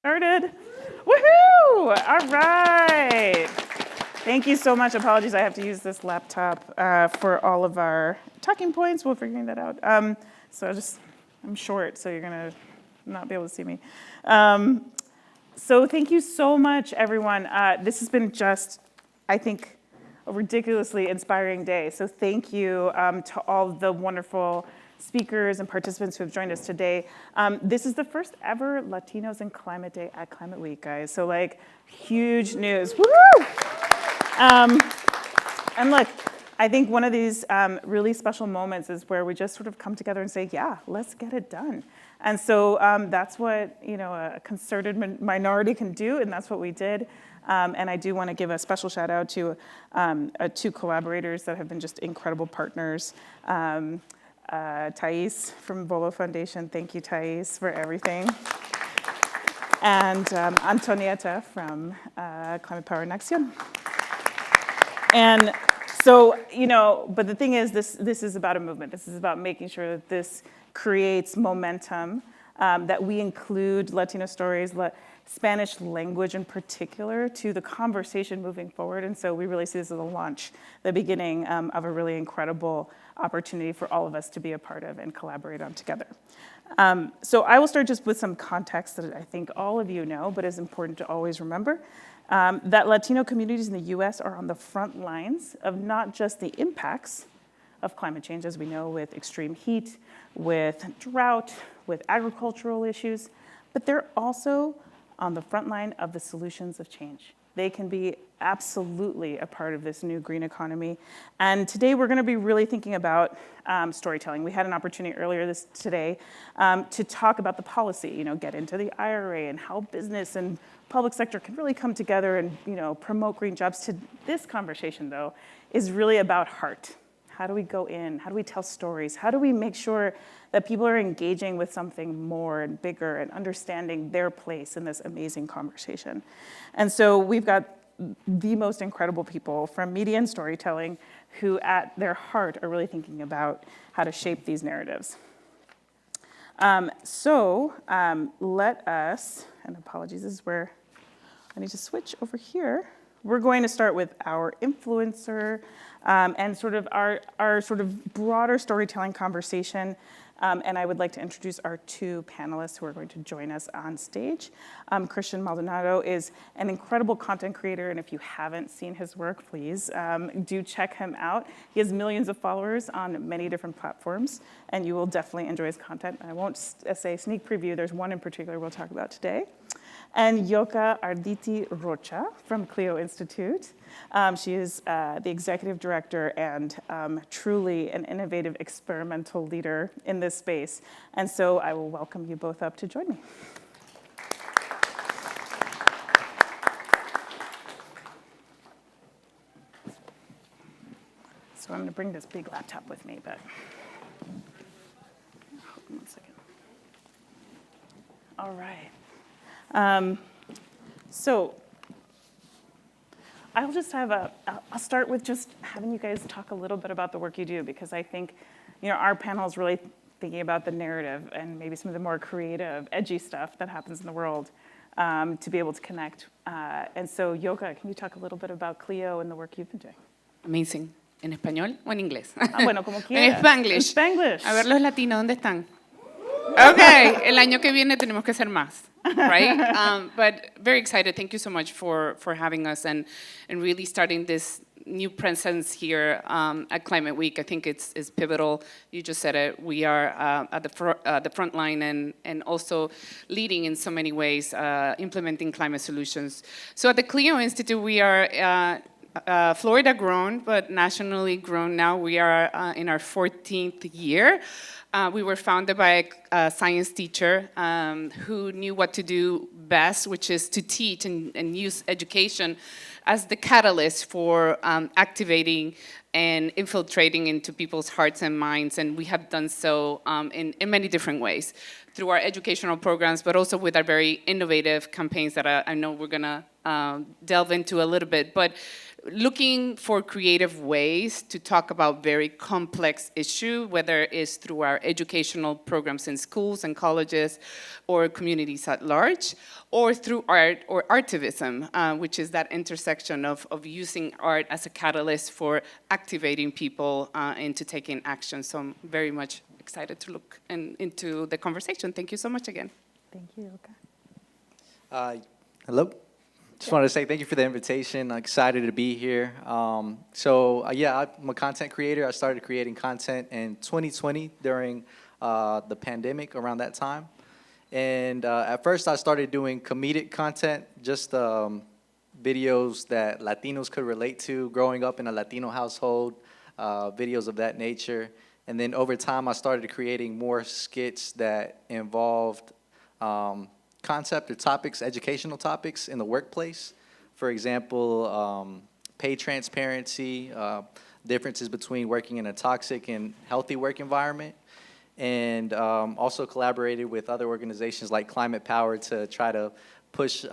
Started. Woohoo! All right. Thank you so much. Apologies, I have to use this laptop for all of our talking points. We're figuring that out. I'm short, so you're going to not be able to see me. So thank you so much, everyone. This has been just, I think, a ridiculously inspiring day. So thank you to all the wonderful speakers and participants who have joined us today. This is the first ever Latinos in Climate Day at Climate Week, guys. So like, huge news. Woo! And look, I think one of these really special moments is where we just sort of come together and say, yeah, let's get it done. And so that's what a concerted minority can do, and that's what we did. And I do want to give a special shout out to two collaborators that have been just incredible partners. Thais from Volo Foundation, thank you, Thais, for everything. And Antonieta from Climate Power and Accion. And so, but the thing is, this is about a movement. This is about making sure that this creates momentum, that we include Latino stories, Spanish language in particular, to the conversation moving forward. And so we really see this as a launch, the beginning of a really incredible opportunity for all of us to be a part of and collaborate on together. So I will start just with some context that I think all of you know, but is important to always remember, that Latino communities in the US are on the front lines of not just the impacts of climate change, as we know, with extreme heat, with drought, with agricultural issues, but they're also on the front line of the solutions of change. They can be absolutely a part of this new green economy. And today we're going to be really thinking about storytelling. We had an opportunity earlier today to talk about the policy, get into the IRA and how business and public sector can really come together and promote green jobs. This conversation, though, is really about heart. How do we go in? How do we tell stories? How do we make sure that people are engaging with something more and bigger and understanding their place in this amazing conversation? And so we've got the most incredible people from media and storytelling who at their heart are really thinking about how to shape these narratives. Let us, and apologies, this is where I need to switch over here. We're going to start with our influencer and sort of our sort of broader storytelling conversation. And I would like to introduce our two panelists who are going to join us on stage. Christian Maldonado is an incredible content creator, and if you haven't seen his work, please do check him out. He has millions of followers on many different platforms, and you will definitely enjoy his content. I won't say sneak preview, there's one in particular we'll talk about today. And Yoka Arditi Rocha from Clio Institute. She is the executive director and truly an innovative experimental leader in this space. And so I will welcome you both up to join me. So I'm going to bring this big laptop with me, but hold on one second. All right. So I'll just I'll start with just having you guys talk a little bit about the work you do, because I think, our panel is really thinking about the narrative and maybe some of the more creative, edgy stuff that happens in the world to be able to connect. And so, Yoka, can you talk a little bit about Clio and the work you've been doing? Amazing. ¿En español o en inglés? Bueno, como quieras. En Spanglish. Spanglish. A ver, los latinos, ¿dónde están? Okay, el año que viene tenemos que hacer más, right? But very excited. Thank you so much for having us and really starting this new presence here at Climate Week. I think it's pivotal. You just said it. We are at the front line and also leading in so many ways, implementing climate solutions. So at the Clio Institute, we are Florida grown, but nationally grown now. We are in our 14th year. We were founded by a science teacher who knew what to do best, which is to teach and use education as the catalyst for activating and infiltrating into people's hearts and minds. And we have done so in many different ways, through our educational programs, but also with our very innovative campaigns that I know we're going to delve into a little bit. But looking for creative ways to talk about very complex issue, whether it's through our educational programs in schools and colleges or communities at large, or through art or artivism, which is that intersection of using art as a catalyst for activating people into taking action. So I'm very much excited to look into the conversation. Thank you so much again. Thank you, Ilka. Hello. Just wanted to say thank you for the invitation. I'm excited to be here. Yeah, I'm a content creator. I started creating content in 2020 during the pandemic, around that time. And at first I started doing comedic content, just videos that Latinos could relate to, growing up in a Latino household, videos of that nature. And then over time I started creating more skits that involved concept or topics, educational topics in the workplace. For example, pay transparency, differences between working in a toxic and healthy work environment, and also collaborated with other organizations like Climate Power to try to push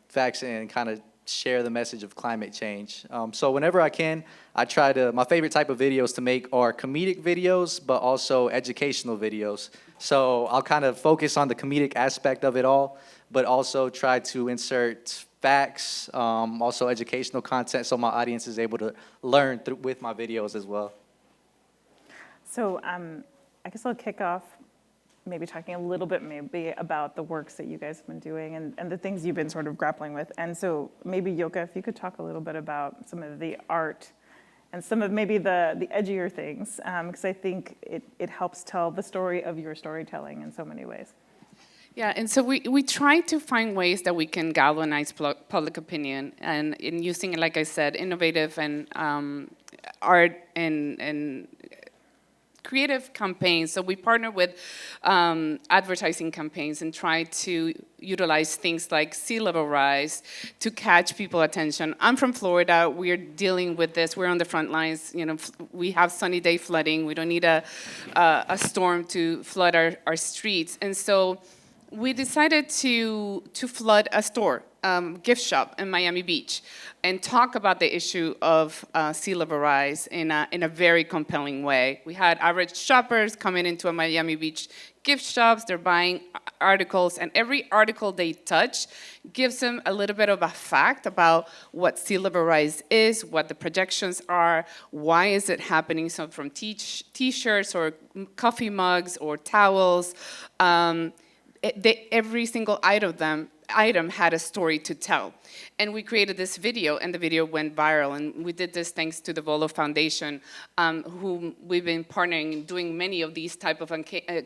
facts and kind of share the message of climate change. So whenever I can, I try to, my favorite type of videos to make are comedic videos, but also educational videos. So I'll kind of focus on the comedic aspect of it all, but also try to insert facts, also educational content, so my audience is able to learn with my videos as well. So I guess I'll kick off maybe talking a little bit maybe about the works that you guys have been doing and the things you've been sort of grappling with. And so maybe Yoka, if you could talk a little bit about some of the art and some of maybe the edgier things, because I think it helps tell the story of your storytelling in so many ways. Yeah, and so we try to find ways that we can galvanize public opinion, and in using, like I said, innovative and art and creative campaigns. So we partner with advertising campaigns and try to utilize things like sea level rise to catch people's attention. I'm from Florida. We're dealing with this. We're on the front lines. You know, we have sunny day flooding. We don't need a storm to flood our streets. And so we decided to flood a store, gift shop in Miami Beach, and talk about the issue of sea level rise in a very compelling way. We had average shoppers coming into a Miami Beach gift shops. They're buying articles, and every article they touch gives them a little bit of a fact about what sea level rise is, what the projections are, why is it happening. So from t-shirts or coffee mugs or towels. Every single item had a story to tell. And we created this video, and the video went viral. And we did this thanks to the Volo Foundation, whom we've been partnering, doing many of these type of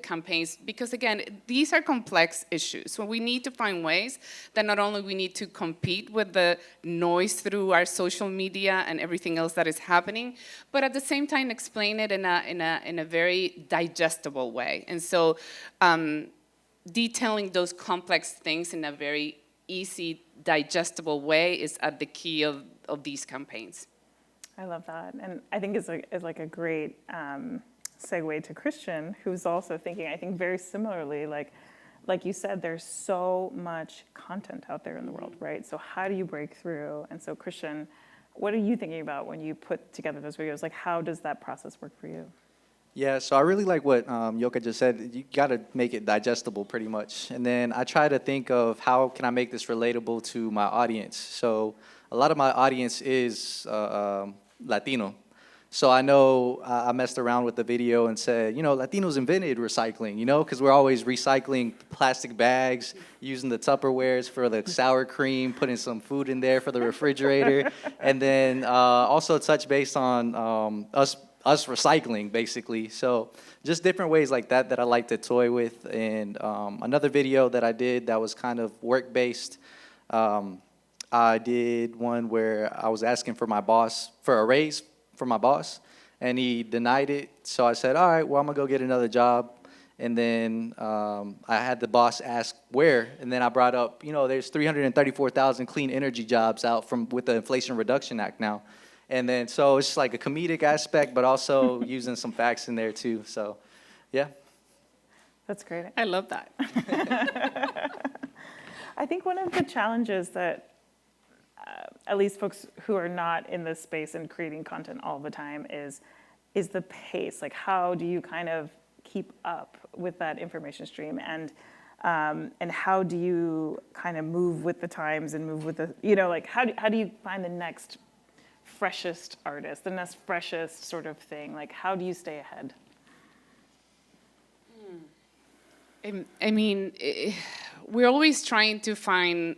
campaigns, because again, these are complex issues. So we need to find ways that not only we need to compete with the noise through our social media and everything else that is happening, but at the same time explain it in a very digestible way. And so, detailing those complex things in a very easy, digestible way is at the key of these campaigns. I love that. And I think it's like a great segue to Christian, who's also thinking, I think, very similarly, like you said, there's so much content out there in the world, right? So how do you break through? And so Christian, what are you thinking about when you put together those videos? Like, how does that process work for you? Yeah, so I really like what Yoka just said. You got to make it digestible pretty much. And then I try to think of how can I make this relatable to my audience. So a lot of my audience is Latino. So I know I messed around with the video and said, Latinos invented recycling, because we're always recycling plastic bags, using the Tupperwares for the sour cream, putting some food in there for the refrigerator, and then also touch base on us recycling, basically. So just different ways like that I like to toy with. And another video that I did that was kind of work-based, I did one where I was asking for a raise for my boss, and he denied it. So I said, all right, well, I'm gonna go get another job. And then I had the boss ask where, and then I brought up, there's 334,000 clean energy jobs out with the Inflation Reduction Act now. And then, so it's like a comedic aspect, but also using some facts in there too. So, yeah. That's great. I love that. I think one of the challenges that at least folks who are not in this space and creating content all the time, is the pace. Like, how do you kind of keep up with that information stream, and how do you kind of move with the times and move with the, like, how do you find the next freshest artist, the next freshest sort of thing? Like, how do you stay ahead? I mean, we're always trying to find,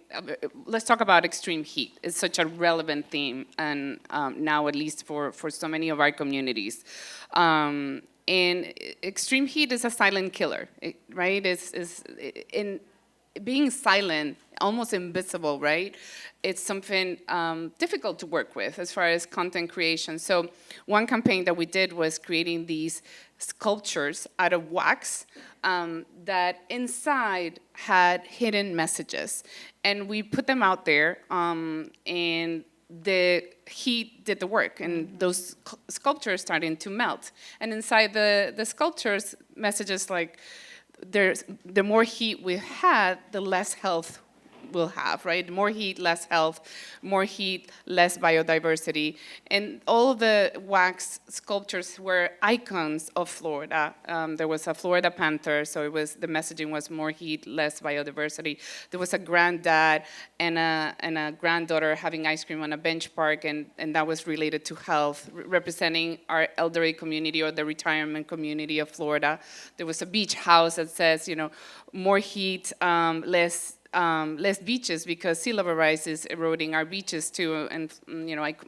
let's talk about extreme heat. It's such a relevant theme, and now at least for so many of our communities. And extreme heat is a silent killer, right? It's in being silent, almost invisible, right? It's something difficult to work with as far as content creation. So one campaign that we did was creating these sculptures out of wax that inside had hidden messages. And we put them out there, and the heat did the work, and those sculptures started to melt. And inside the sculptures, messages like, the more heat we had, the less health we'll have, right? More heat, less health, more heat, less biodiversity. And all the wax sculptures were icons of Florida. There was a Florida panther, so the messaging was more heat, less biodiversity. There was a granddad and a granddaughter having ice cream on a bench park, and that was related to health, representing our elderly community or the retirement community of Florida. There was a beach house that says, more heat, less beaches, because sea level rise is eroding our beaches too, and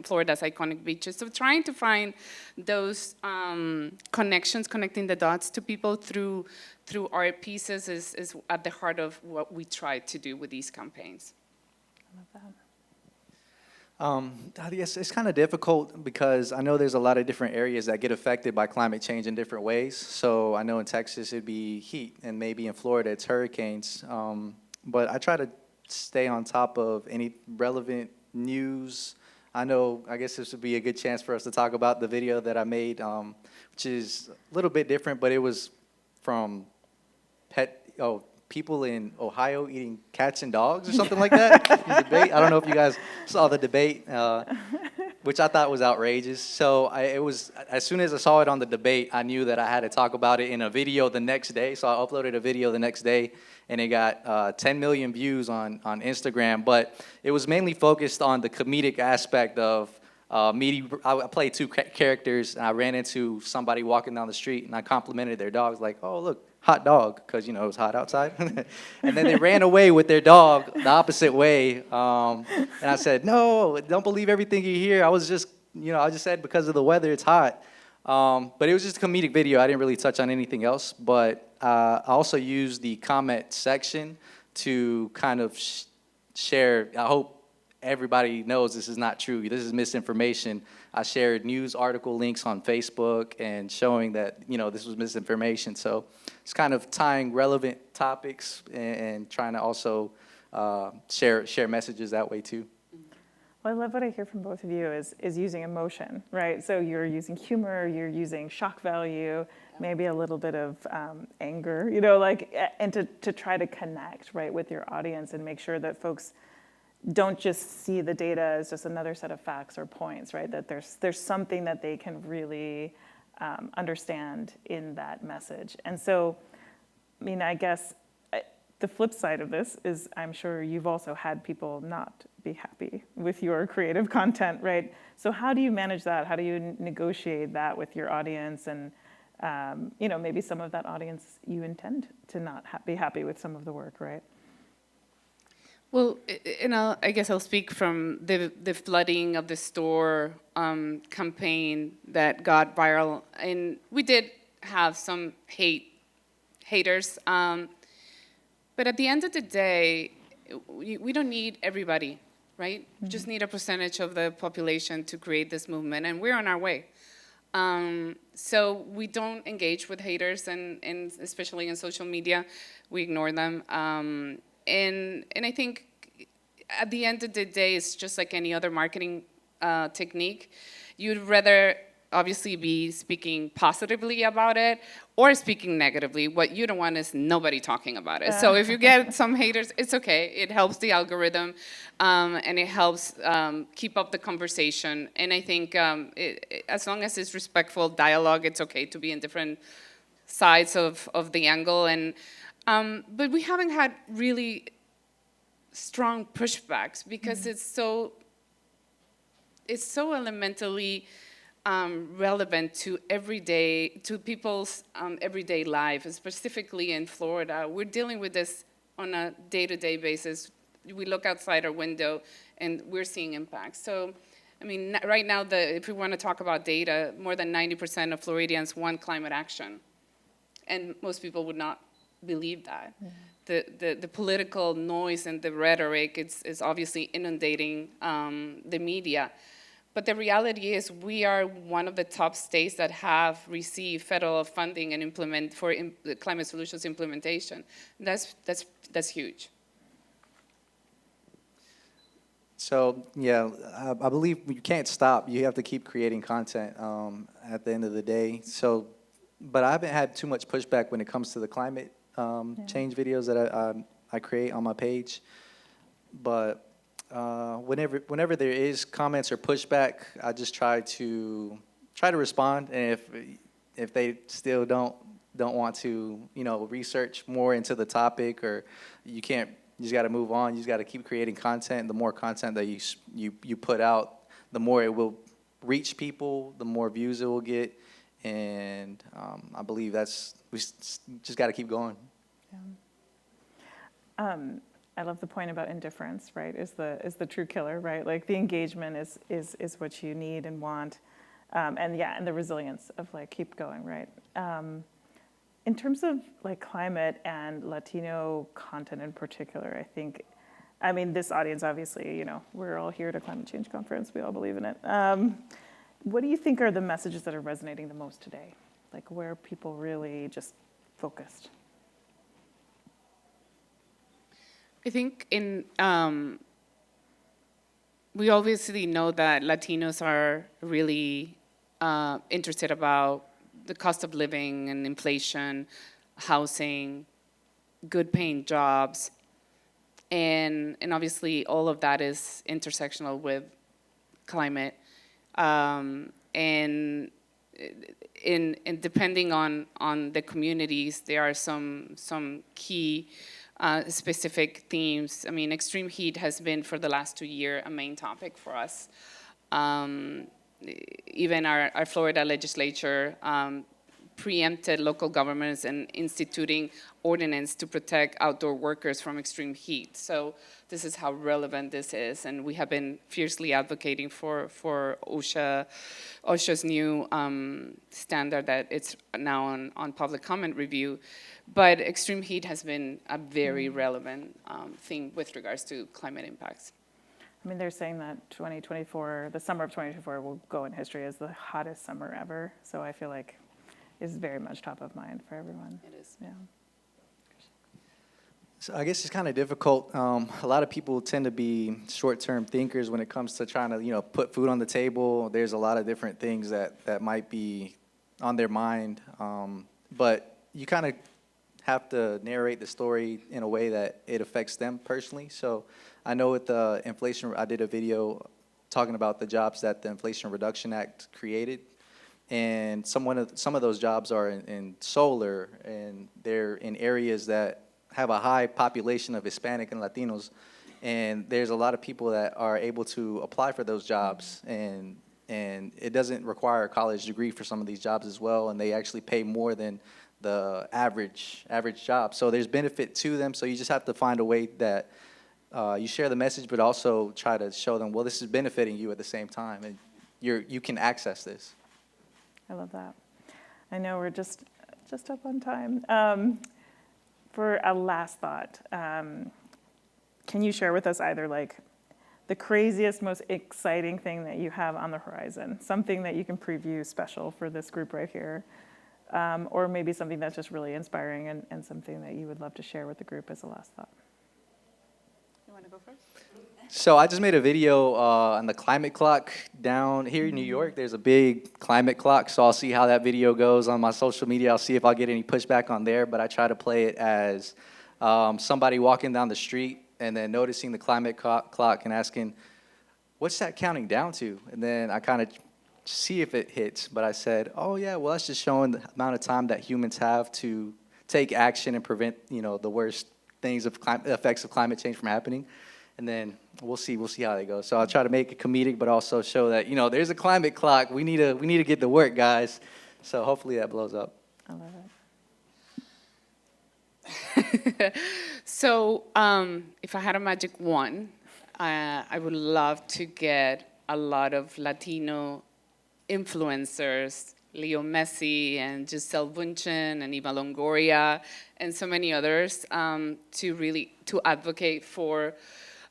Florida's iconic beaches. So trying to find those connections, connecting the dots to people through art pieces is at the heart of what we try to do with these campaigns. I love that. Yes, it's kind of difficult because I know there's a lot of different areas that get affected by climate change in different ways. So I know in Texas it'd be heat, and maybe in Florida it's hurricanes. But I try to stay on top of any relevant news. I guess this would be a good chance for us to talk about the video that I made, which is a little bit different, but it was from people in Ohio eating cats and dogs or something like that. The debate. I don't know if you guys saw the debate, which I thought was outrageous. So it was, as soon as I saw it on the debate, I knew that I had to talk about it in a video the next day. So I uploaded a video the next day, and it got 10 million views on Instagram. But it was mainly focused on the comedic aspect of meeting. I played two characters, and I ran into somebody walking down the street, and I complimented their dogs, like, "Oh, look, hot dog," because it was hot outside. And then they ran away with their dog the opposite way. And I said, "No, don't believe everything you hear. I just said because of the weather, it's hot." But it was just a comedic video. I didn't really touch on anything else. But I also used the comment section to kind of share. I hope everybody knows this is not true. This is misinformation. I shared news article links on Facebook and showing that, this was misinformation. So it's kind of tying relevant topics and trying to also share messages that way too. Well, I love what I hear from both of you is using emotion, right? So you're using humor, you're using shock value, maybe a little bit of anger, and to try to connect, right, with your audience and make sure that folks don't just see the data as just another set of facts or points, right? That there's something that they can really understand in that message. And so, I guess the flip side of this is I'm sure you've also had people not be happy with your creative content, right? So how do you manage that? How do you negotiate that with your audience? And maybe some of that audience you intend to not be happy with some of the work, right? Well, I guess I'll speak from the flooding of the store campaign that got viral. And we did have some haters. But at the end of the day, we don't need everybody, right? Mm-hmm. We just need a percentage of the population to create this movement, and we're on our way. So we don't engage with haters, and especially in social media, we ignore them. And I think at the end of the day, it's just like any other marketing technique. You'd rather obviously be speaking positively about it or speaking negatively. What you don't want is nobody talking about it. So if you get some haters, it's okay. It helps the algorithm, and it helps keep up the conversation. And I think as long as it's respectful dialogue, it's okay to be in different sides of the angle. And but we haven't had really strong pushbacks because it's so elementally relevant to people's everyday life, specifically in Florida. We're dealing with this on a day-to-day basis. We look outside our window and we're seeing impacts. So, I mean, right now, if we want to talk about data, more than 90% of Floridians want climate action. And most people would not believe that. The political noise and the rhetoric is obviously inundating the media. But the reality is we are one of the top states that have received federal funding and implement for climate solutions implementation. That's huge. So yeah, I believe you can't stop. You have to keep creating content at the end of the day. So, but I haven't had too much pushback when it comes to the climate change videos that I create on my page. But whenever there is comments or pushback, I just try to respond. And if they still don't want to, research more into the topic, or you just got to move on. You just got to keep creating content. The more content that you put out, the more it will reach people, the more views it will get. And I believe we just got to keep going. Yeah. I love the point about indifference, right? Is the true killer, right? Like the engagement is what you need and want, and the resilience of like keep going, right? In terms of like climate and Latino content in particular, I mean this audience obviously, we're all here at a climate change conference. We all believe in it. What do you think are the messages that are resonating the most today? Like where people really just focused? I think we obviously know that Latinos are really interested about the cost of living and inflation, housing, good paying jobs, and obviously all of that is intersectional with climate. And depending on the communities, there are some key specific themes. I mean, extreme heat has been for the last 2 years a main topic for us. Even our Florida legislature preempted local governments and instituting ordinance to protect outdoor workers from extreme heat. So this is how relevant this is, and we have been fiercely advocating for OSHA's new standard that it's now on public comment review. But extreme heat has been a very relevant thing with regards to climate impacts. I mean, they're saying that 2024, the summer of 2024 will go in history as the hottest summer ever. So I feel like it's very much top of mind for everyone. It is. Yeah. So I guess it's kind of difficult. A lot of people tend to be short-term thinkers when it comes to trying to, put food on the table. There's a lot of different things that might be on their mind. But you kind of have to narrate the story in a way that it affects them personally. So I know with the inflation, I did a video talking about the jobs that the Inflation Reduction Act created. And some of those jobs are in solar, and they're in areas that have a high population of Hispanic and Latinos. And there's a lot of people that are able to apply for those jobs. And it doesn't require a college degree for some of these jobs as well. And they actually pay more than the average job. So there's benefit to them. So you just have to find a way that you share the message, but also try to show them, well, this is benefiting you at the same time, and you can access this. I love that. I know we're just up on time. For a last thought, can you share with us either like the craziest, most exciting thing that you have on the horizon, something that you can preview special for this group right here, or maybe something that's just really inspiring and something that you would love to share with the group as a last thought? You want to go first? So I just made a video on the climate clock down here in New York. There's a big climate clock, so I'll see how that video goes on my social media. I'll see if I'll get any pushback on there, but I try to play it as somebody walking down the street and then noticing the climate clock and asking, what's that counting down to? And then I kind of see if it hits, but I said, oh yeah, well that's just showing the amount of time that humans have to take action and prevent, the worst things of effects of climate change from happening. And then we'll see how they go. So I'll try to make it comedic, but also show that there's a climate clock. We need to get to work, guys. So hopefully that blows up. I love it. So if I had a magic wand, I would love to get a lot of Latino influencers, Leo Messi and Giselle Bundchen and Eva Longoria and so many others to advocate for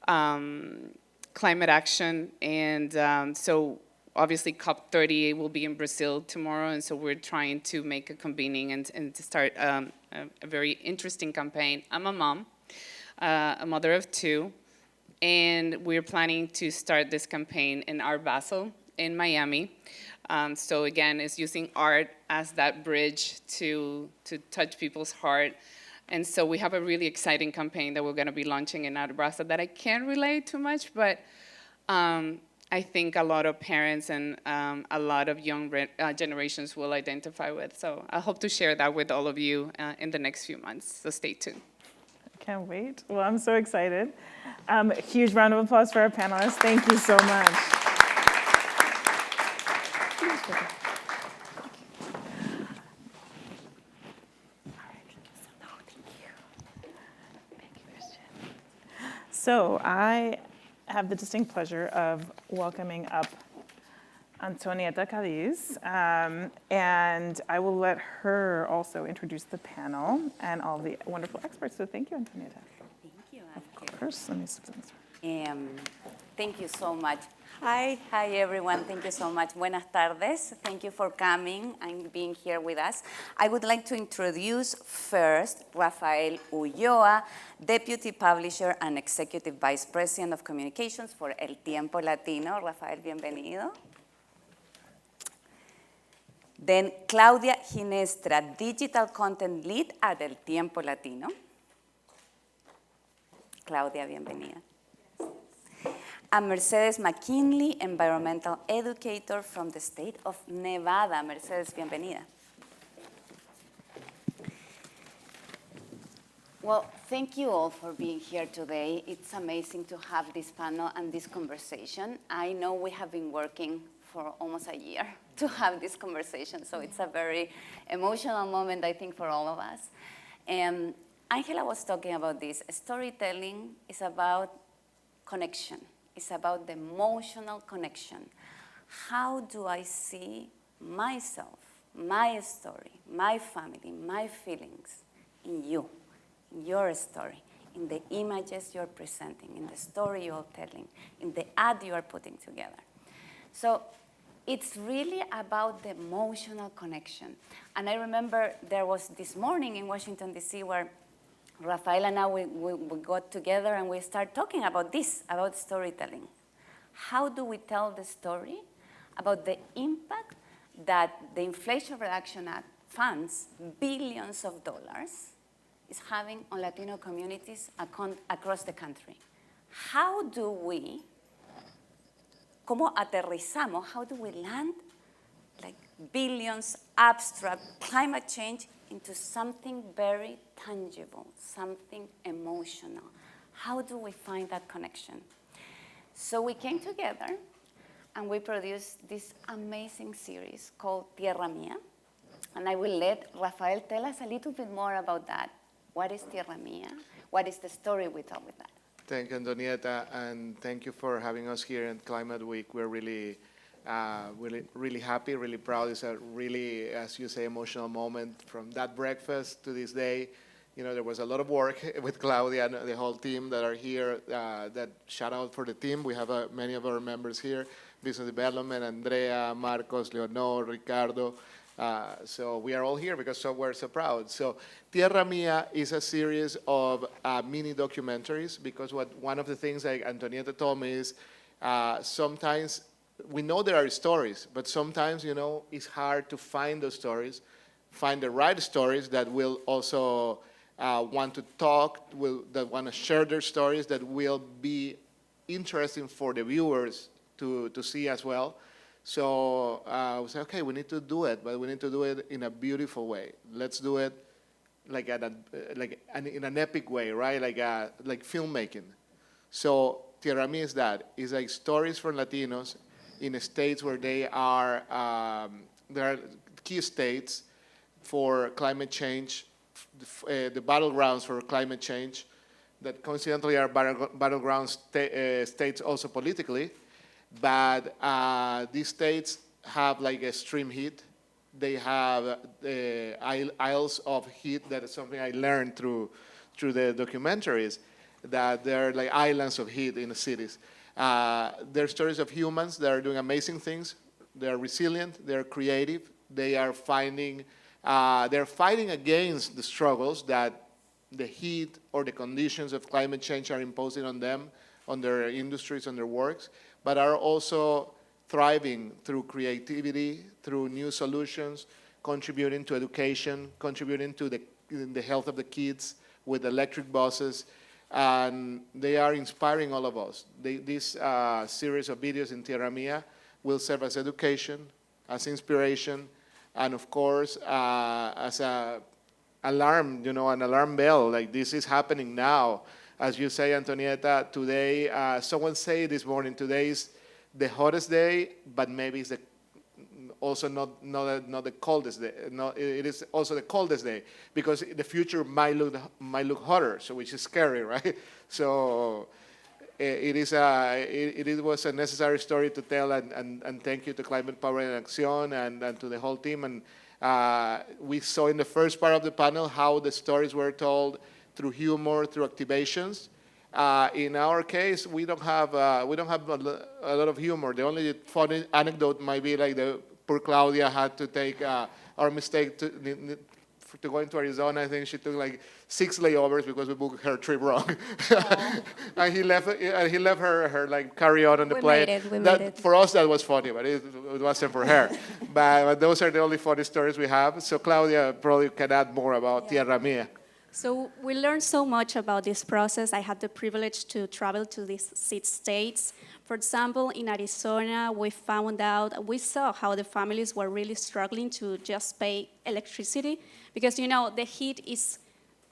climate action. And so obviously COP30 will be in Brazil tomorrow, and so we're trying to make a convening and to start a very interesting campaign. I'm a mom, a mother of two, and we're planning to start this campaign in Art Basel in Miami. So again, it's using art as that bridge to touch people's heart. And so we have a really exciting campaign that we're going to be launching in Art Basel that I can't relate too much, but I think a lot of parents and a lot of young generations will identify with. So I hope to share that with all of you in the next few months. So stay tuned. I can't wait. Well, I'm so excited. A huge round of applause for our panelists. Thank you so much. So I have the distinct pleasure of welcoming up Antonieta Cádiz, and I will let her also introduce the panel and all the wonderful experts. So thank you, Antonieta. Thank you, Of course, let me sit down. Thank you so much. Hi everyone. Thank you so much. Buenas tardes. Thank you for coming and being here with us. I would like to introduce first Rafael Ulloa, Deputy Publisher and Executive Vice President of Communications for El Tiempo Latino. Rafael, bienvenido. Then Claudia Ginestra, Digital Content Lead at El Tiempo Latino. Claudia, bienvenida. And Mercedes McKinley, Environmental Educator from the state of Nevada. Mercedes, bienvenida. Well, thank you all for being here today. It's amazing to have this panel and this conversation. I know we have been working for almost a year to have this conversation, so it's a very emotional moment, I think, for all of us. And Angela was talking about this. Storytelling is about connection. It's about the emotional connection. How do I see myself, my story, my family, my feelings in you, in your story, in the images you're presenting, in the story you're telling, in the ad you are putting together? So it's really about the emotional connection. And I remember there was this morning in Washington, D.C., where Rafael and I, we got together and we started talking about this, about storytelling. How do we tell the story about the impact that the Inflation Reduction Act funds, billions of dollars, is having on Latino communities across the country? How do we, ¿cómo aterrizamos, how do we land like billions abstract climate change into something very tangible, something emotional? How do we find that connection? So we came together and we produced this amazing series called Tierra Mía. And I will let Rafael tell us a little bit more about that. What is Tierra Mía? What is the story we tell with that? Thank you, Antonieta, and thank you for having us here in Climate Week. We're really happy, really proud. It's a really, as you say, emotional moment from that breakfast to this day. You know, there was a lot of work with Claudia and the whole team that are here. That shout out for the team. We have many of our members here, Business Development, Andrea, Marcos, Leonor, Ricardo, So we are all here because we're so proud. So Tierra Mía is a series of mini documentaries, because one of the things like Antonieta told me is sometimes we know there are stories, but sometimes, it's hard to find those stories, find the right stories that will also want to talk, that want to share their stories, that will be interesting for the viewers to see as well. So we said, okay, we need to do it, but we need to do it in a beautiful way. Let's do it in an epic way, right? Like filmmaking. So Tierra Mía is that. It's like stories from Latinos in states where there are key states for climate change, the battlegrounds for climate change, that coincidentally are battleground states also politically. But these states have like extreme heat. They have isles of heat. That is something I learned through the documentaries, that they're like islands of heat in the cities. They're stories of humans that are doing amazing things. They're resilient. They're creative. They are fighting against the struggles that the heat or the conditions of climate change are imposing on them, on their industries, on their works, but are also thriving through creativity, through new solutions, contributing to education, contributing to the health of the kids with electric buses, and they are inspiring all of us. This series of videos in Tierra Mía will serve as education, as inspiration, and of course, as an alarm bell, like this is happening now. As you say, Antonieta, today, someone said this morning, today is the hottest day, but maybe it's also not the coldest day. No, it is also the coldest day, because the future might look hotter, so which is scary, right? So it was a necessary story to tell, and thank you to Climate Power and Accion and to the whole team. And we saw in the first part of the panel how the stories were told through humor, through activations. In our case, we don't have a lot of humor. The only funny anecdote might be like the poor Claudia had to take our mistake to go into Arizona. I think she took like 6 layovers because we booked her trip wrong. And he left her like carry-on on the plane. We made it. For us, that was funny, but it wasn't for her. But those are the only funny stories we have. So Claudia probably can add more about Tierra Mía. So we learned so much about this process. I had the privilege to travel to these 6 states. For example, in Arizona, we saw how the families were really struggling to just pay electricity, because the heat is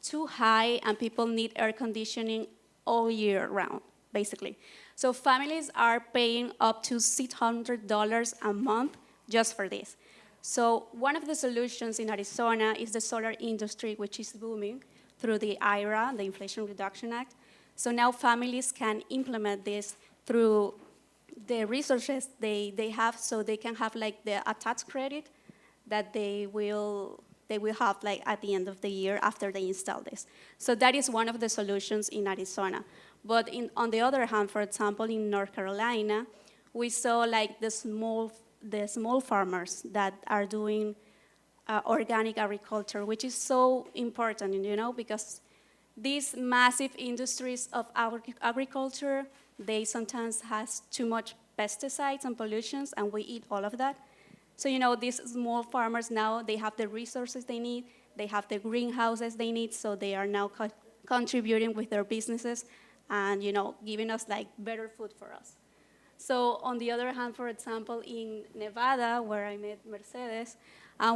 too high and people need air conditioning all year round, basically. So families are paying up to $600 a month just for this. So one of the solutions in Arizona is the solar industry, which is booming through the IRA, the Inflation Reduction Act. So now families can implement this through the resources they have, so they can have like the tax credit that they will have like at the end of the year after they install this. So that is one of the solutions in Arizona. But on the other hand, for example, in North Carolina, we saw like the small farmers that are doing organic agriculture, which is so important, because these massive industries of agriculture, they sometimes has too much pesticides and pollutions, and we eat all of that. So, these small farmers now, they have the resources they need, they have the greenhouses they need, so they are now contributing with their businesses and, giving us like better food for us. So on the other hand, for example, in Nevada, where I met Mercedes,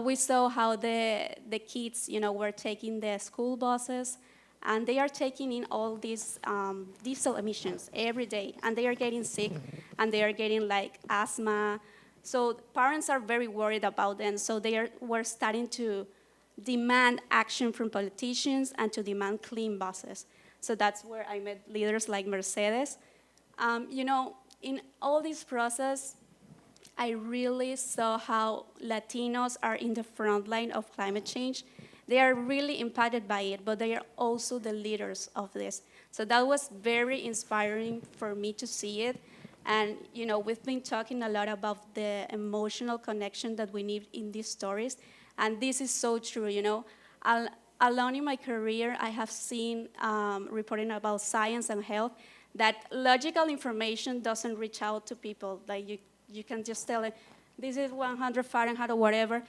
we saw how the kids, were taking the school buses, and they are taking in all these diesel emissions every day, and they are getting sick, and they are getting like asthma. So parents are very worried about them, so were starting to demand action from politicians and to demand clean buses. So that's where I met leaders like Mercedes. In all this process, I really saw how Latinos are in the front line of climate change. They are really impacted by it, but they are also the leaders of this. So that was very inspiring for me to see it. And, we've been talking a lot about the emotional connection that we need in these stories. And this is so true, Along in my career, I have seen reporting about science and health that logical information doesn't reach out to people. Like you can just tell them, this is 100 Fahrenheit or whatever,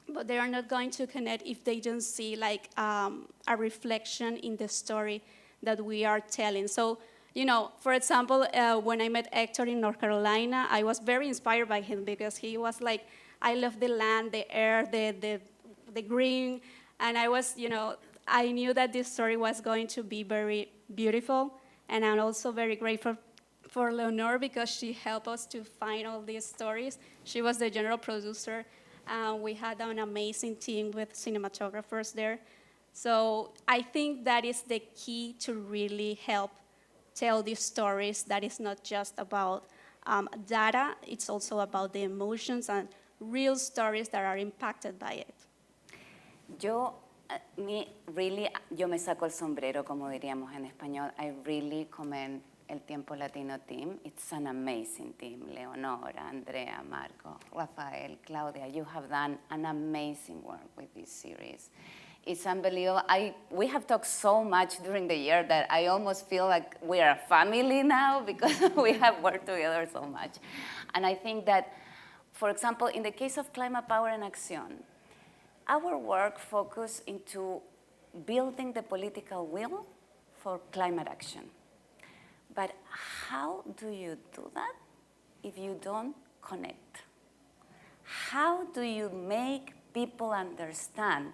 but they are not going to connect if they don't see like a reflection in the story that we are telling. So, for example, when I met Hector in North Carolina, I was very inspired by him because he was like, I love the land, the air, the green, and I was, I knew that this story was going to be very beautiful, and I'm also very grateful for Leonor because she helped us to find all these stories. She was the general producer. We had an amazing team with cinematographers there. So I think that is the key to really help tell these stories. That is not just about data, it's also about the emotions and real stories that are impacted by it. Yo me saco el sombrero, como diríamos en español. I really commend el Tiempo Latino team. It's an amazing team. Leonora, Andrea, Marco, Rafael, Claudia, you have done an amazing work with this series. It's unbelievable. We have talked so much during the year that I almost feel like we are a family now because we have worked together so much. And I think that, for example, in the case of Clima Power and Accion, our work focused into building the political will for climate action. But how do you do that if you don't connect? How do you make people understand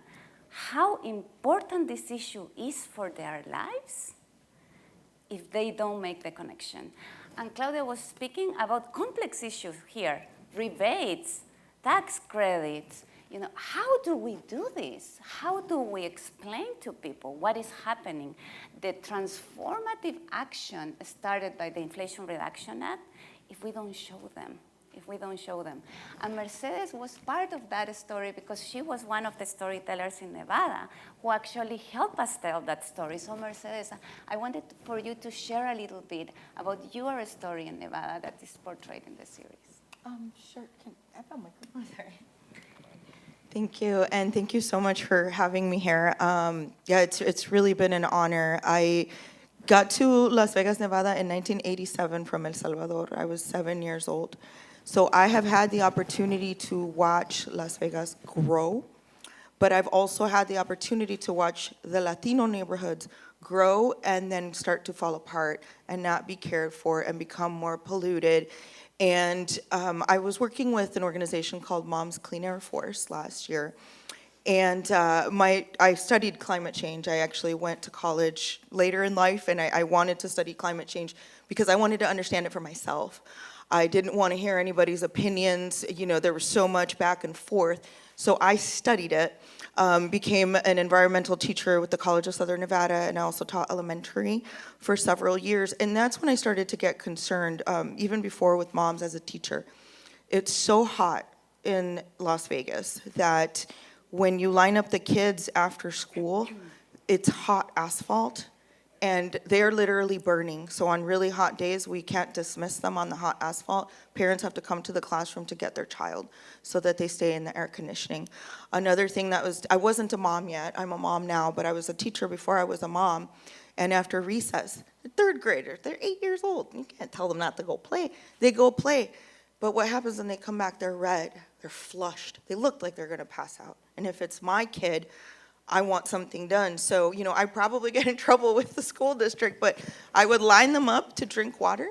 how important this issue is for their lives if they don't make the connection? And Claudia was speaking about complex issues here, rebates, tax credits. How do we do this? How do we explain to people what is happening? The transformative action started by the Inflation Reduction Act, if we don't show them. And Mercedes was part of that story because she was one of the storytellers in Nevada who actually helped us tell that story. So Mercedes, I wanted for you to share a little bit about your story in Nevada that is portrayed in the series. Sure. Can I have a microphone? Sorry. Thank you, and thank you so much for having me here. It's really been an honor. I got to Las Vegas, Nevada in 1987 from El Salvador. I was 7 years old. So I have had the opportunity to watch Las Vegas grow, but I've also had the opportunity to watch the Latino neighborhoods grow and then start to fall apart and not be cared for and become more polluted. And I was working with an organization called Mom's Clean Air Force last year. And I studied climate change. I actually went to college later in life, and I wanted to study climate change because I wanted to understand it for myself. I didn't want to hear anybody's opinions. There was so much back and forth. So I studied it, became an environmental teacher with the College of Southern Nevada, and I also taught elementary for several years. And that's when I started to get concerned, even before with moms as a teacher. It's so hot in Las Vegas that when you line up the kids after school, it's hot asphalt, and they're literally burning. So on really hot days, we can't dismiss them on the hot asphalt. Parents have to come to the classroom to get their child so that they stay in the air conditioning. Another thing I wasn't a mom yet. I'm a mom now, but I was a teacher before I was a mom. And after recess, the third graders, they're 8 years old. You can't tell them not to go play. They go play. But what happens when they come back, they're red, they're flushed. They look like they're gonna pass out. And if it's my kid, I want something done. So, I probably get in trouble with the school district, but I would line them up to drink water,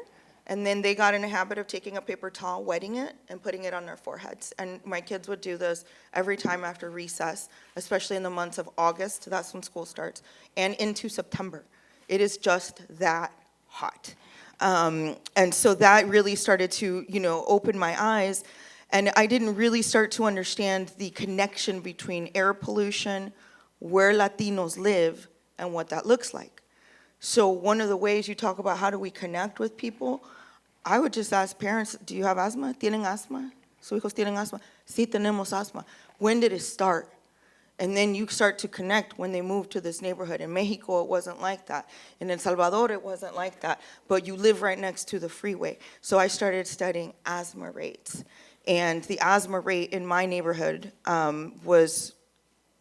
and then they got in a habit of taking a paper towel, wetting it, and putting it on their foreheads. And my kids would do this every time after recess, especially in the months of August, that's when school starts, and into September. It is just that hot. And so that really started to, open my eyes, and I didn't really start to understand the connection between air pollution, where Latinos live, and what that looks like. So one of the ways you talk about how do we connect with people, I would just ask parents, do you have asthma? ¿Tienen asma? ¿Sus hijos tienen asma? Sí, tenemos asma. When did it start? And then you start to connect when they move to this neighborhood. In Mexico, it wasn't like that. In El Salvador, it wasn't like that. But you live right next to the freeway. So I started studying asthma rates. And the asthma rate in my neighborhood was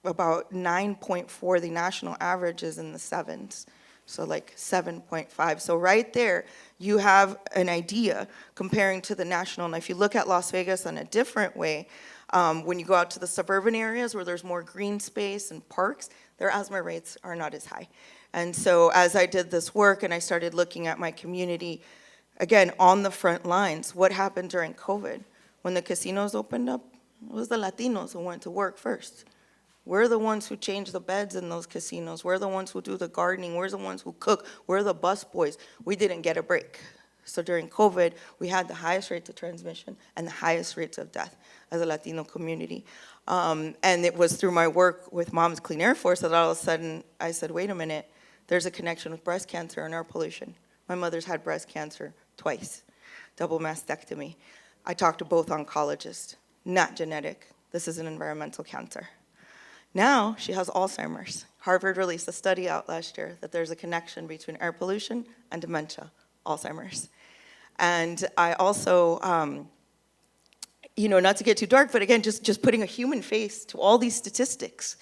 about 9.4. The national average is in the sevens. So like 7.5. So right there, you have an idea comparing to the national. And if you look at Las Vegas in a different way, when you go out to the suburban areas where there's more green space and parks, their asthma rates are not as high. And so as I did this work and I started looking at my community, again, on the front lines, what happened during COVID? When the casinos opened up, it was the Latinos who went to work first. We're the ones who change the beds in those casinos. We're the ones who do the gardening. We're the ones who cook. We're the bus boys. We didn't get a break. So during COVID, we had the highest rates of transmission and the highest rates of death as a Latino community. And it was through my work with Mom's Clean Air Force that all of a sudden I said, wait a minute, there's a connection with breast cancer and air pollution. My mother's had breast cancer twice, double mastectomy. I talked to both oncologists, not genetic. This is an environmental cancer. Now she has Alzheimer's. Harvard released a study out last year that there's a connection between air pollution and dementia, Alzheimer's. And I also, not to get too dark, but again, just putting a human face to all these statistics.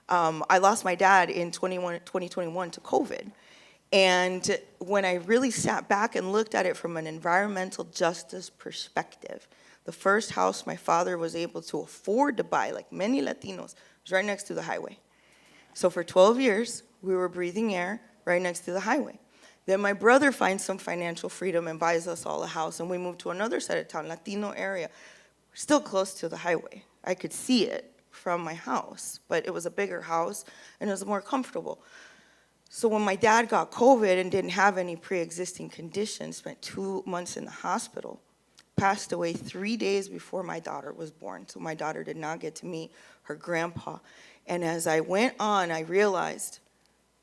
I lost my dad in 2021 to COVID. And when I really sat back and looked at it from an environmental justice perspective, the first house my father was able to afford to buy, like many Latinos, was right next to the highway. So for 12 years, we were breathing air right next to the highway. Then my brother finds some financial freedom and buys us all a house, and we moved to another side of town, Latino area, still close to the highway. I could see it from my house, but it was a bigger house, and it was more comfortable. So when my dad got COVID and didn't have any pre-existing conditions, spent 2 months in the hospital, passed away 3 days before my daughter was born. So my daughter did not get to meet her grandpa. And as I went on, I realized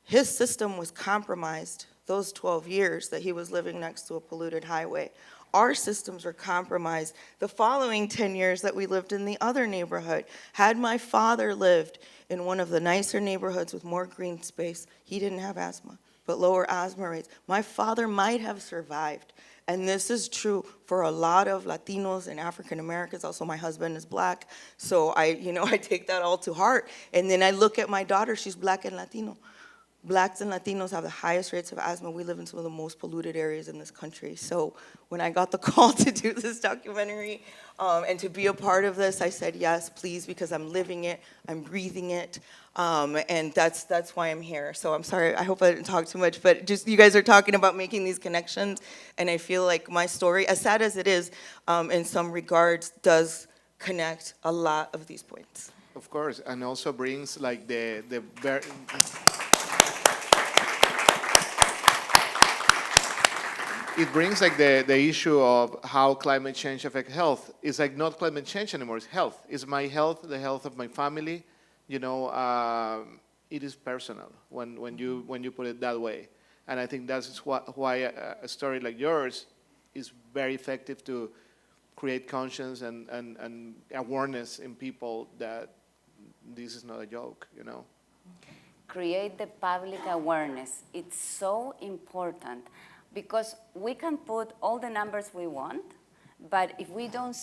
his system was compromised those 12 years that he was living next to a polluted highway. Our systems were compromised the following 10 years that we lived in the other neighborhood. Had my father lived in one of the nicer neighborhoods with more green space, he didn't have asthma, but lower asthma rates. My father might have survived. And this is true for a lot of Latinos and African Americans. Also, my husband is black, so I take that all to heart. And then I look at my daughter, she's black and Latino. Blacks and Latinos have the highest rates of asthma. We live in some of the most polluted areas in this country. So when I got the call to do this documentary and to be a part of this, I said yes, please, because I'm living it, I'm breathing it, and that's why I'm here. So I'm sorry, I hope I didn't talk too much, but just you guys are talking about making these connections, and I feel like my story, as sad as it is, in some regards, does connect a lot of these points. Of course, and also brings like it brings like the issue of how climate change affects health. It's like not climate change anymore, it's health. It's my health, the health of my family. It is personal when you put it that way. And I think that's why a story like yours is very effective to create conscience and awareness in people that this is not a joke, Create the public awareness. It's so important. Because we can put all the numbers we want, but if we don't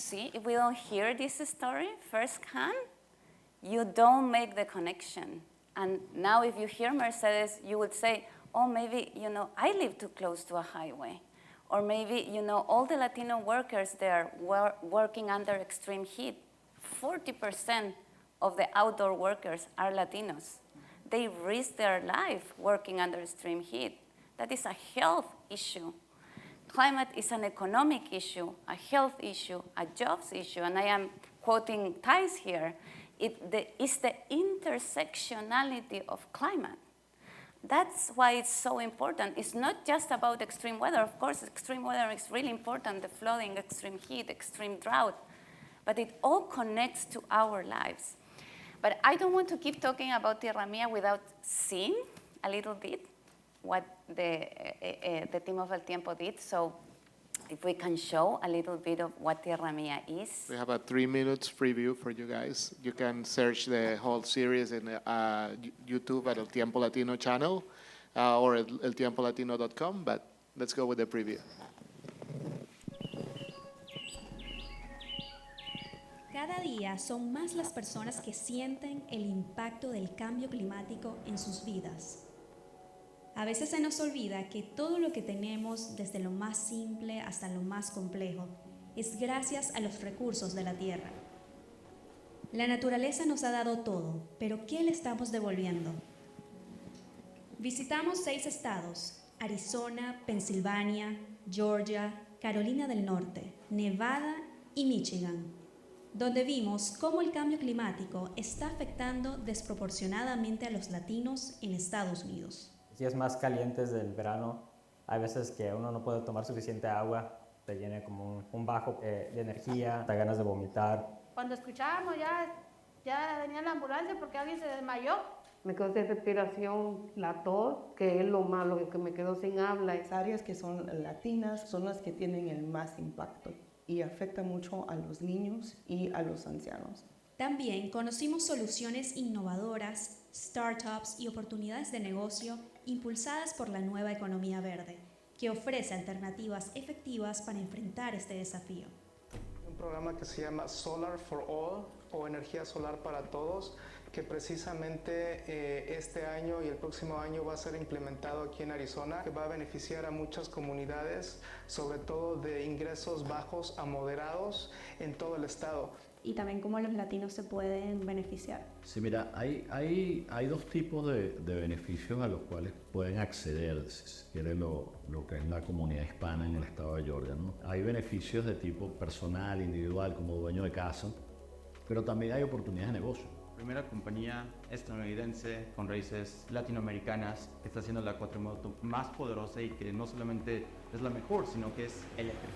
hear this story firsthand, you don't make the connection. And now if you hear Mercedes, you would say, oh, maybe, I live too close to a highway. Or maybe, all the Latino workers there were working under extreme heat. 40% of the outdoor workers are Latinos. They risk their life working under extreme heat. That is a health issue. Climate is an economic issue, a health issue, a jobs issue, and I am quoting Thais here. It's the intersectionality of climate. That's why it's so important. It's not just about extreme weather. Of course, extreme weather is really important, the flooding, extreme heat, extreme drought, but it all connects to our lives. But I don't want to keep talking about Tierra Mía without seeing a little bit what the team of El Tiempo did. So if we can show a little bit of what Tierra Mía is. We have a 3 minutes preview for you guys. You can search the whole series in YouTube at El Tiempo Latino channel or at eltiempolatino.com, but let's go with the preview. Cada día son más las personas que sienten el impacto del cambio climático en sus vidas. A veces se nos olvida que todo lo que tenemos, desde lo más simple hasta lo más complejo, es gracias a los recursos de la Tierra. La naturaleza nos ha dado todo, pero ¿qué le estamos devolviendo? Visitamos 6 estados: Arizona, Pensilvania, Georgia, Carolina del Norte, Nevada y Michigan, donde vimos cómo el cambio climático está afectando desproporcionadamente a los latinos en Estados Unidos. Días más calientes del verano, hay veces que uno no puede tomar suficiente agua, te viene como un bajo de energía, te da ganas de vomitar. Cuando escuchábamos ya venía la ambulancia porque alguien se desmayó. Me quedó sin respiración, la tos, que es lo malo, que me quedó sin habla. Las áreas que son latinas son las que tienen el más impacto y afecta mucho a los niños y a los ancianos. También conocimos soluciones innovadoras, startups y oportunidades de negocio impulsadas por la nueva economía verde, que ofrece alternativas efectivas para enfrentar este desafío. Un programa que se llama Solar for All, o Energía Solar para Todos, que precisamente este año y el próximo año va a ser implementado aquí en Arizona, que va a beneficiar a muchas comunidades, sobre todo de ingresos bajos a moderados en todo el estado. Y también cómo los latinos se pueden beneficiar. Sí, mira, hay 2 tipos de beneficios a los cuales pueden acceder, si quiere, lo que es la comunidad hispana en el estado de Georgia, ¿no? Hay beneficios de tipo personal, individual, como dueño de casa, pero también hay oportunidades de negocio. Primera compañía estadounidense con raíces latinoamericanas que está haciendo la cuatrimoto más poderosa y que no solamente es la mejor, sino que es eléctrica.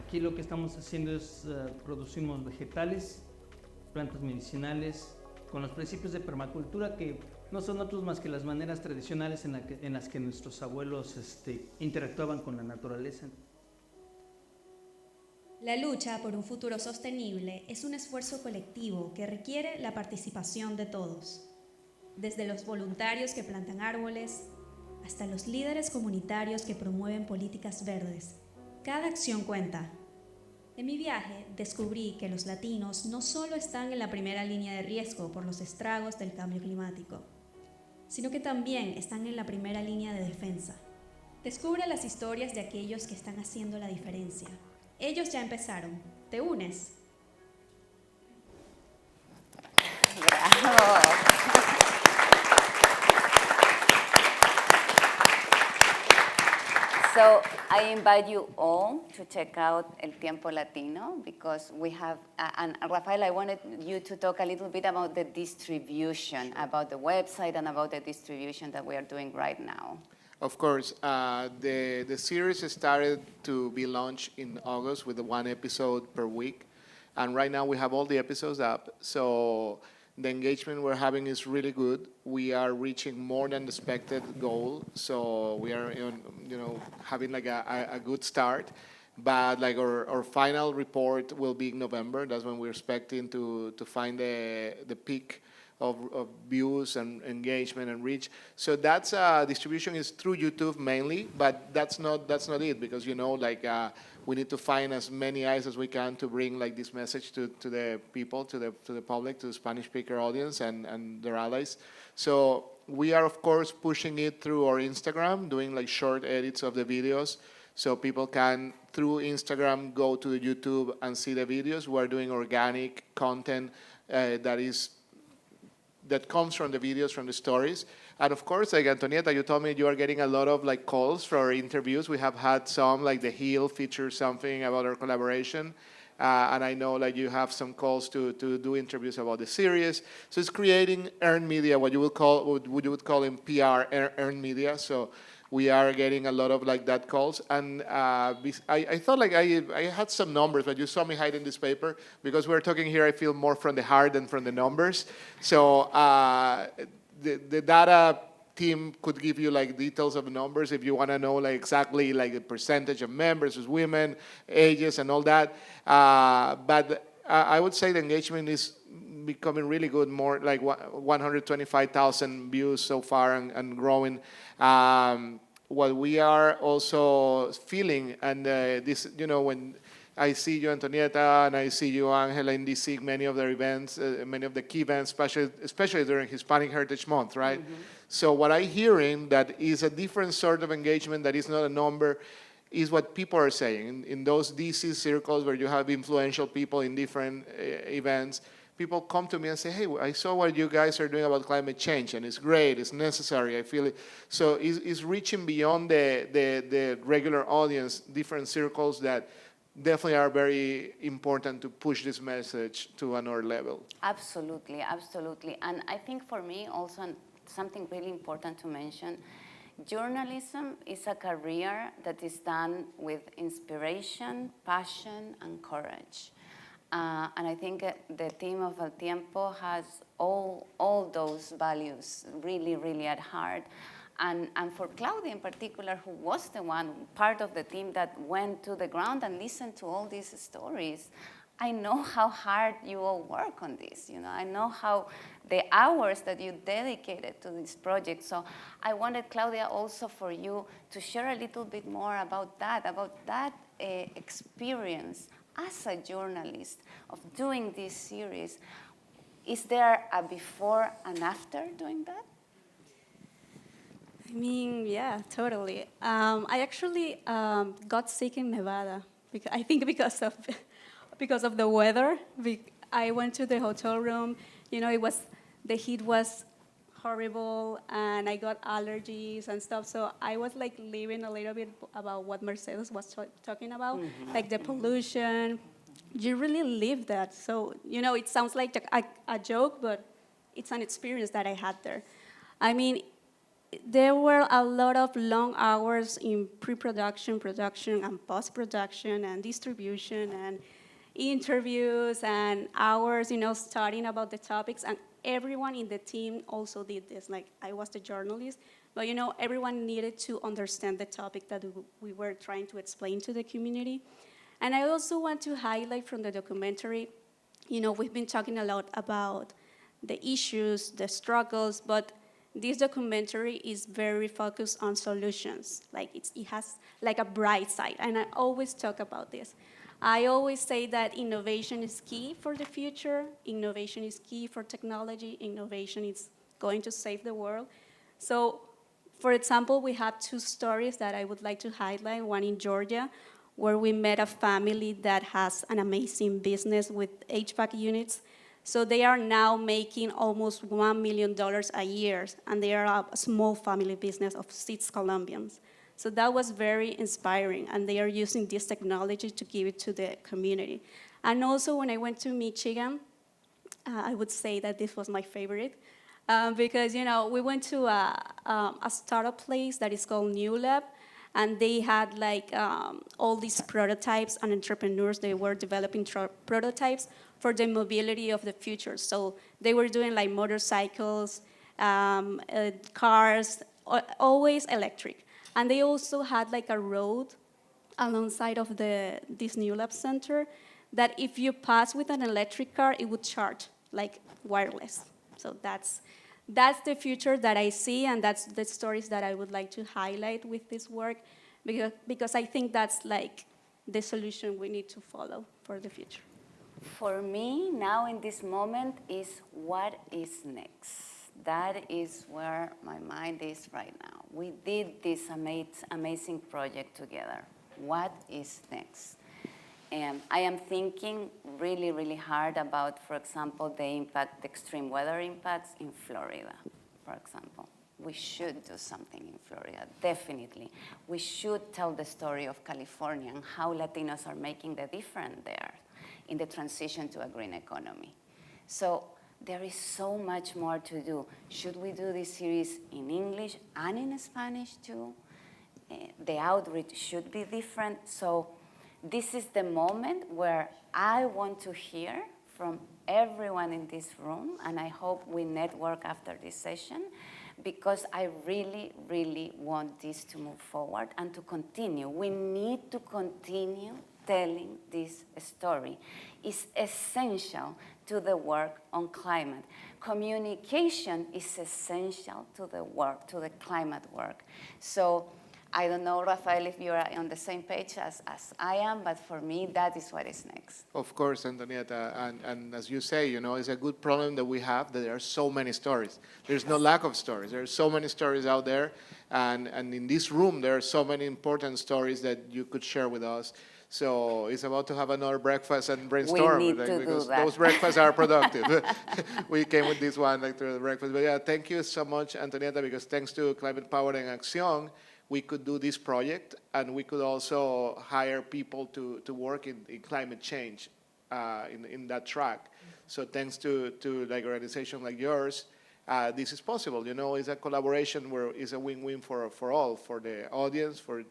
Aquí lo que estamos haciendo es producimos vegetales, plantas medicinales, con los principios de permacultura que no son otros más que las maneras tradicionales en las que nuestros abuelos interactuaban con la naturaleza. La lucha por un futuro sostenible es un esfuerzo colectivo que requiere la participación de todos, desde los voluntarios que plantan árboles hasta los líderes comunitarios que promueven políticas verdes. Cada acción cuenta. En mi viaje descubrí que los latinos no solo están en la primera línea de riesgo por los estragos del cambio climático, sino que también están en la primera línea de defensa. Descubre las historias de aquellos que están haciendo la diferencia. Ellos ya empezaron. ¿Te unes? Bravo. So I invite you all to check out El Tiempo Latino because we have, and Rafael, I wanted you to talk a little bit about the distribution, about the website and about the distribution that we are doing right now. Of course, the series started to be launched in August with 1 episode per week. And right now we have all the episodes up. So the engagement we're having is really good. We are reaching more than the expected goal. So we are, having like a good start. But like our final report will be in November. That's when we're expecting to find the peak of views and engagement and reach. So that's distribution is through YouTube mainly, but that's not it because we need to find as many eyes as we can to bring like this message to the people, to the public, to the Spanish speaker audience and their allies. So we are of course pushing it through our Instagram, doing like short edits of the videos. So people can, through Instagram, go to the YouTube and see the videos. We're doing organic content that comes from the videos, from the stories. And of course, like Antonieta, you told me you are getting a lot of like calls for our interviews. We have had some, like The Heel features something about our collaboration. And I know like you have some calls to do interviews about the series. So it's creating earned media, what you would call in PR earned media. So we are getting a lot of like that calls. And I thought like I had some numbers, but you saw me hiding this paper because we're talking here, I feel more from the heart than from the numbers. So the data team could give you like details of numbers if you want to know like exactly like the percentage of men versus women, ages, and all that. But I would say the engagement is becoming really good, more like 125,000 views so far and growing. What we are also feeling, and this, you know, when I see you, Antonieta, and I see you, Angela, in DC, many of their events, many of the key events, especially during Hispanic Heritage Month, right? Mm-hmm. So what I'm hearing that is a different sort of engagement that is not a number, is what people are saying. In those DC circles where you have influential people in different events, people come to me and say, hey, I saw what you guys are doing about climate change, and it's great, it's necessary, I feel it. So it's reaching beyond the regular audience, different circles that definitely are very important to push this message to another level. Absolutely, absolutely. And I think for me also something really important to mention, journalism is a career that is done with inspiration, passion, and courage. And I think the team of El Tiempo has all those values really, really at heart. And for Claudia in particular, who was the one, part of the team that went to the ground and listened to all these stories, I know how hard you all work on this. You know, I know how the hours that you dedicated to this project. So I wanted, Claudia, also for you to share a little bit more about that experience as a journalist of doing this series. Is there a before and after doing that? I mean, yeah, totally. I actually got sick in Nevada. I think because of the weather. I went to the hotel room. You know, the heat was horrible, and I got allergies and stuff. So I was like living a little bit about what Mercedes was talking about, like the pollution. You really live that. So, you know, it sounds like a joke, but it's an experience that I had there. I mean, there were a lot of long hours in pre-production, production, and post-production, and distribution, and interviews, and hours, you know, studying about the topics. And everyone in the team also did this. Like, I was the journalist, but, you know, everyone needed to understand the topic that we were trying to explain to the community. And I also want to highlight from the documentary, you know, we've been talking a lot about the issues, the struggles, but this documentary is very focused on solutions. Like it has like a bright side, and I always talk about this. I always say that innovation is key for the future. Innovation is key for technology. Innovation is going to save the world. So, for example, we have two stories that I would like to highlight. One in Georgia, where we met a family that has an amazing business with HVAC units. So they are now making almost $1 million a year, and they are a small family business of 6 Colombians. So that was very inspiring, and they are using this technology to give it to the community. And also, when I went to Michigan, I would say that this was my favorite, because, you know, we went to a startup place that is called New Lab, and they had like all these prototypes, and entrepreneurs, they were developing prototypes for the mobility of the future. So they were doing like motorcycles, cars, always electric. And they also had like a road alongside of this New Lab Center that if you pass with an electric car, it would charge like wireless. So that's the future that I see, and that's the stories that I would like to highlight with this work, because I think that's like the solution we need to follow for the future. For me, now in this moment, is what is next. That is where my mind is right now. We did this amazing project together. What is next? I am thinking really, really hard about, for example, the extreme weather impacts in Florida, for example. We should do something in Florida, definitely. We should tell the story of California and how Latinos are making the difference there in the transition to a green economy. So there is so much more to do. Should we do this series in English and in Spanish too? The outreach should be different. So this is the moment where I want to hear from everyone in this room, and I hope we network after this session. because I really, really want this to move forward and to continue. We need to continue telling this story. It's essential to the work on climate. Communication is essential to the work, to the climate work. So I don't know, Rafael, if you are on the same page as I am, but for me, that is what is next. Of course, Antonieta, and as you say, you know, it's a good problem that we have, that there are so many stories. There's no lack of stories. There are so many stories out there, and in this room, there are so many important stories that you could share with us. So it's about to have another breakfast and brainstorm. We need to because do that. Those breakfasts are productive. We came with this one like through the breakfast. But yeah, thank you so much, Antonieta, because thanks to Climate Power and Accion, we could do this project, and we could also hire people to work in climate change in that track. So thanks to like organization like yours, this is possible. You know, it's a collaboration where it's a win-win for all, for the audience, for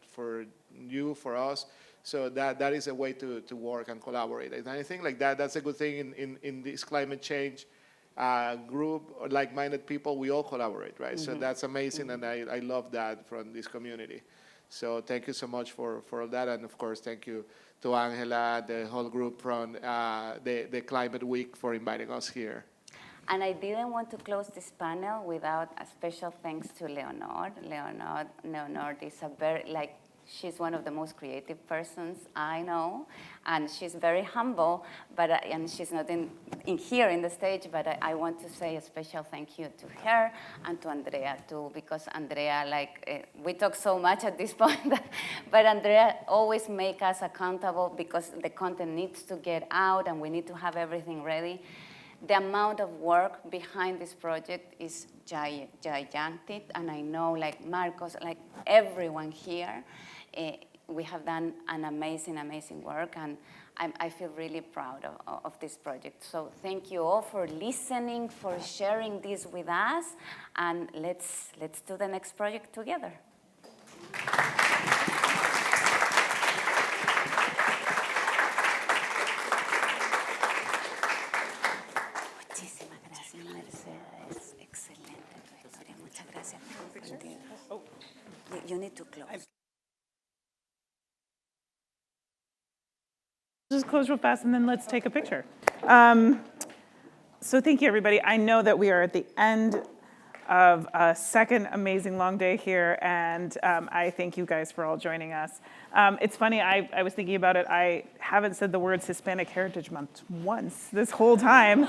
you, for us. So that is a way to work and collaborate. And I think like that's a good thing in this climate change group, or like-minded people, we all collaborate, right? So that's amazing, and I love that from this community. So thank you so much for all that, and of course, thank you to Angela, the whole group from the Climate Week for inviting us here. And I didn't want to close this panel without a special thanks to Leonor. Leonor is a very, she's one of the most creative persons I know, and she's very humble, and she's not in here in the stage, but I want to say a special thank you to her and to Andrea too, because Andrea, we talk so much at this point, but Andrea always make us accountable because the content needs to get out and we need to have everything ready. The amount of work behind this project is gigantic, and I know Marcos, everyone here, we have done an amazing, amazing work, and I feel really proud of this project. So thank you all for listening, for sharing this with us, and let's do the next project together. Muchísimas gracias, Mercedes. Excelente tu historia. Muchas gracias por compartir. You need to close. Just close real fast, and then let's take a picture. So thank you, everybody. I know that we are at the end of a second amazing long day here, and I thank you guys for all joining us. It's funny, I was thinking about it. I haven't said the words Hispanic Heritage Month once this whole time,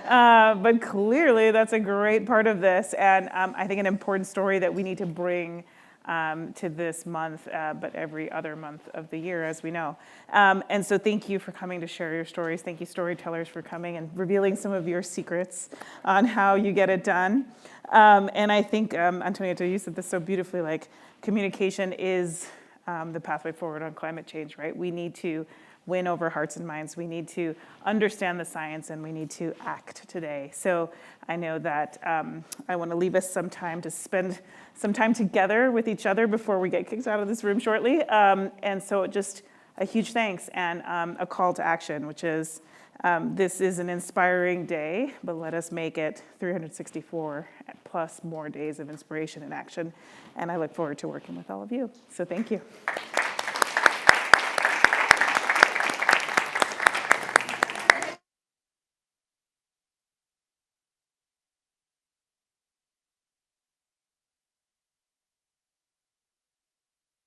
but clearly that's a great part of this, and I think an important story that we need to bring to this month, but every other month of the year, as we know. And so thank you for coming to share your stories. Thank you, storytellers, for coming and revealing some of your secrets on how you get it done. And I think, Antonieta, you said this so beautifully, communication is the pathway forward on climate change, right? We need to win over hearts and minds. We need to understand the science, and we need to act today. So I know that I want to leave us some time to spend some time together with each other before we get kicked out of this room shortly. And so just a huge thanks and a call to action, which is this is an inspiring day, but let us make it 364 plus more days of inspiration and action. And I look forward to working with all of you. So thank you.